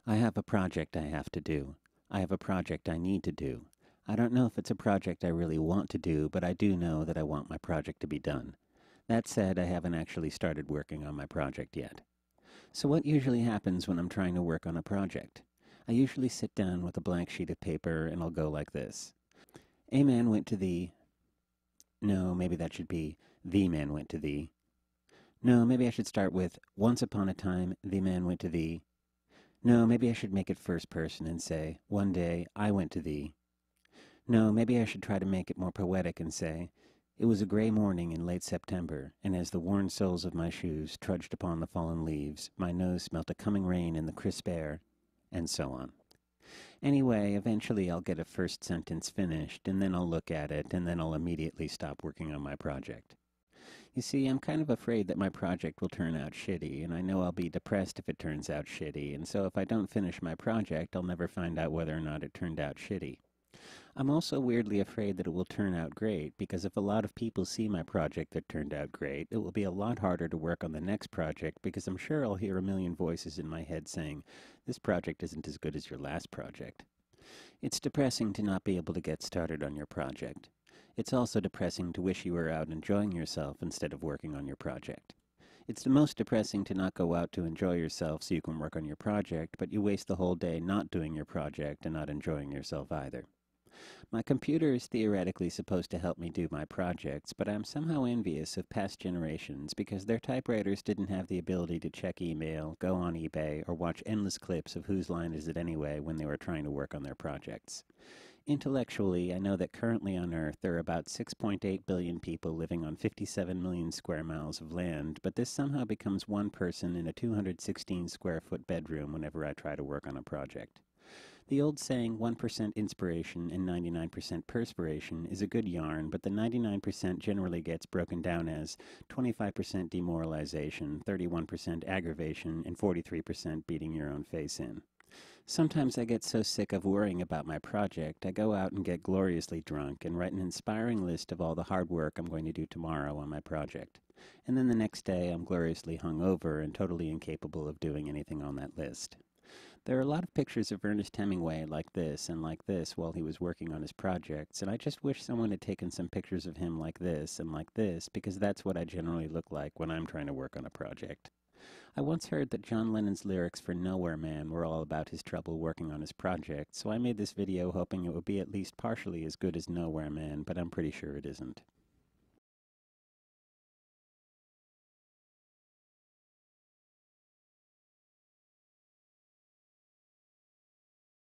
I have a project I have to do. I have a project I need to do. I don't know if it's a project I really want to do, but I do know that I want my project to be done. That said, I haven't actually started working on my project yet. So what usually happens when I'm trying to work on a project? I usually sit down with a blank sheet of paper and I'll go like this. A man went to the... No, maybe that should be the man went to the... No, maybe I should start with once upon a time the man went to the... No, maybe I should make it first person and say, one day I went to the... No, maybe I should try to make it more poetic and say, it was a gray morning in late September, and as the worn soles of my shoes trudged upon the fallen leaves, my nose smelt a coming rain in the crisp air, and so on. Anyway, eventually I'll get a first sentence finished, and then I'll look at it, and then I'll immediately stop working on my project. You see, I'm kind of afraid that my project will turn out shitty, and I know I'll be depressed if it turns out shitty, and so if I don't finish my project, I'll never find out whether or not it turned out shitty. I'm also weirdly afraid that it will turn out great, because if a lot of people see my project that turned out great, it will be a lot harder to work on the next project, because I'm sure I'll hear a million voices in my head saying, this project isn't as good as your last project. It's depressing to not be able to get started on your project. It's also depressing to wish you were out enjoying yourself instead of working on your project. It's the most depressing to not go out to enjoy yourself so you can work on your project, but you waste the whole day not doing your project and not enjoying yourself either. My computer is theoretically supposed to help me do my projects, but I'm somehow envious of past generations because their typewriters didn't have the ability to check email, go on eBay, or watch endless clips of Whose Line Is It Anyway when they were trying to work on their projects. Intellectually, I know that currently on Earth there are about 6.8 billion people living on 57 million square miles of land, but this somehow becomes one person in a 216 square foot bedroom whenever I try to work on a project. The old saying 1% inspiration and 99% perspiration is a good yarn, but the 99% generally gets broken down as 25% demoralization, 31% aggravation, and 43% beating your own face in. Sometimes I get so sick of worrying about my project, I go out and get gloriously drunk and write an inspiring list of all the hard work I'm going to do tomorrow on my project. And then the next day I'm gloriously hungover and totally incapable of doing anything on that list. There are a lot of pictures of Ernest Hemingway like this and like this while he was working on his projects, and I just wish someone had taken some pictures of him like this and like this, because that's what I generally look like when I'm trying to work on a project. I once heard that John Lennon's lyrics for Nowhere Man were all about his trouble working on his project, so I made this video hoping it would be at least partially as good as Nowhere Man, but I'm pretty sure it isn't.